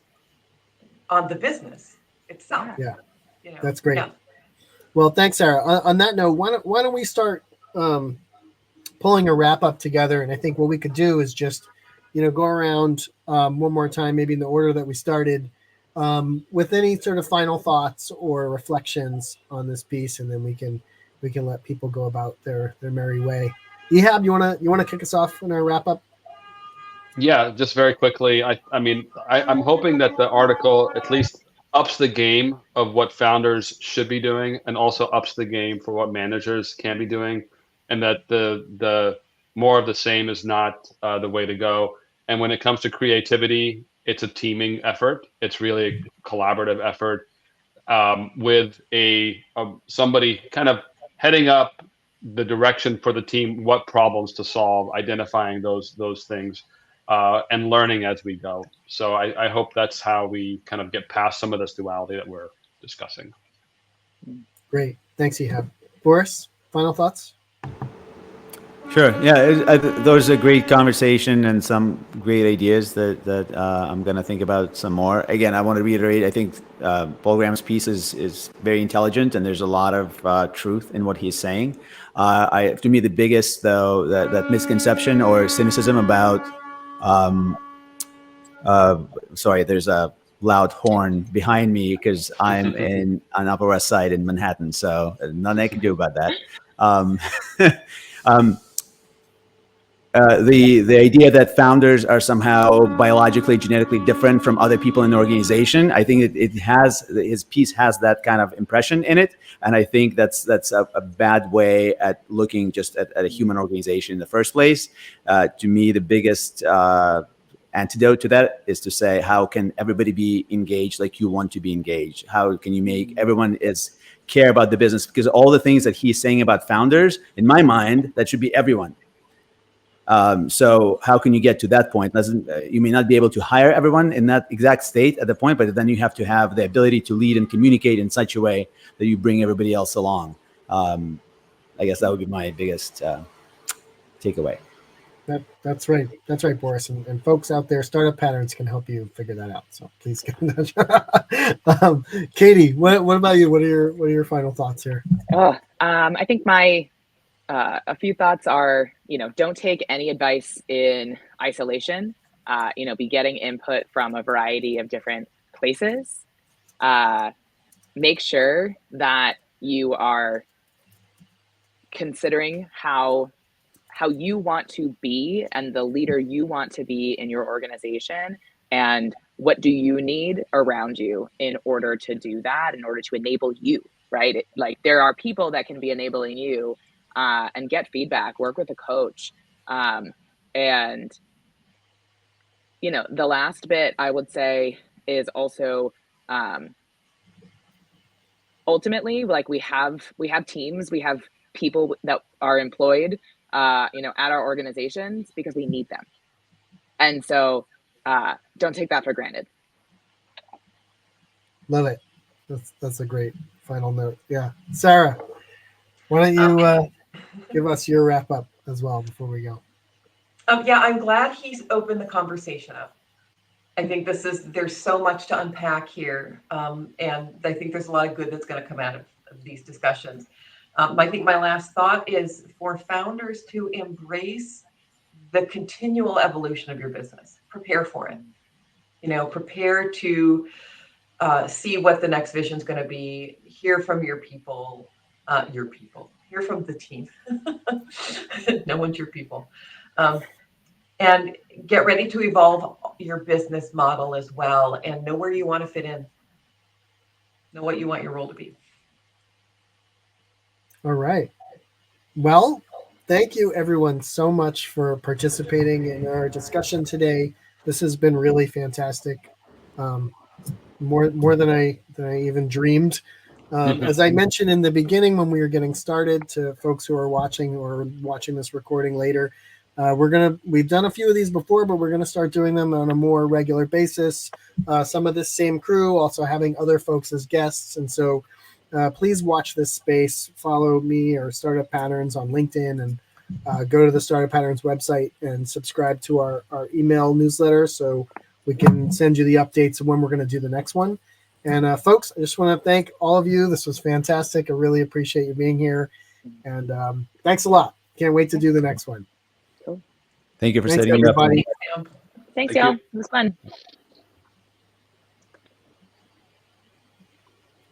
on the business itself. Yeah. You know? That's great. Yeah. Well, thanks, Sarah. On that note, why don't we start pulling a wrap up together? And I think what we could do is just, go around one more time, maybe in the order that we started, with any sort of final thoughts or reflections on this piece, and then we can let people go about their merry way. Ehab, you wanna kick us off in our wrap up? Yeah, just very quickly. I'm hoping that the article at least ups the game of what founders should be doing, and also ups the game for what managers can be doing, and that the more of the same is not the way to go. And when it comes to creativity, it's a teaming effort. It's really a collaborative effort with somebody kind of heading up the direction for the team, what problems to solve, identifying those things. And learning as we go. So I hope that's how we kind of get past some of this duality that we're discussing. Great. Thanks, Ehab. Boris, final thoughts? Sure. Yeah, those are great conversation and some great ideas that I'm going to think about some more. Again, I want to reiterate, I think Paul Graham's piece is very intelligent, and there's a lot of truth in what he's saying. To me, the biggest, though, that misconception or cynicism about sorry, there's a loud horn behind me because I'm on Upper West Side in Manhattan, so nothing I can do about that. The idea that founders are somehow biologically, genetically different from other people in the organization, I think his piece has that kind of impression in it, and I think that's a bad way at looking just at a human organization in the first place. To me, the biggest antidote to that is to say, how can everybody be engaged like you want to be engaged? How can you make everyone care about the business? Because all the things that he's saying about founders, in my mind, that should be everyone. So how can you get to that point? You may not be able to hire everyone in that exact state at the point, but then you have to have the ability to lead and communicate in such a way that you bring everybody else along. I guess that would be my biggest takeaway. That's right. That's right, Boris. And folks out there, Startup Patterns can help you figure that out. So please get in touch. Katie, what about you? What are your final thoughts here? I think my a few thoughts are, don't take any advice in isolation. Be getting input from a variety of different places. Make sure that you are considering how you want to be and the leader you want to be in your organization, and what do you need around you in order to do that, in order to enable you, right? There are people that can be enabling you, and get feedback, work with a coach. And, the last bit I would say is also, ultimately, we have teams, we have people that are employed at our organizations because we need them. And so don't take that for granted. Love it. That's a great final note. Yeah. Sarah, why don't you give us your wrap up as well before we go? Yeah, I'm glad he's opened the conversation up. I think there's so much to unpack here. And I think there's a lot of good that's going to come out of these discussions. I think my last thought is for founders to embrace the continual evolution of your business. Prepare for it. Prepare to see what the next vision is going to be. Hear from your people. Hear from the team. No one's your people. And get ready to evolve your business model as well, and know where you want to fit in. Know what you want your role to be. All right. Well, thank you everyone so much for participating in our discussion today. This has been really fantastic. more than I even dreamed. As I mentioned in the beginning when we were getting started, to folks who are watching or watching this recording later, we've done a few of these before, but we're gonna start doing them on a more regular basis. Some of this same crew, also having other folks as guests, and so please watch this space. Follow me or Startup Patterns on LinkedIn, and go to the Startup Patterns website and subscribe to our email newsletter so we can send you the updates of when we're going to do the next one. And folks, I just want to thank all of you. This was fantastic. I really appreciate you being here. And thanks a lot. Can't wait to do the next one. Thank you for Thanks, setting it up. everybody. Sam. Thanks, Thank y'all. you. It was fun.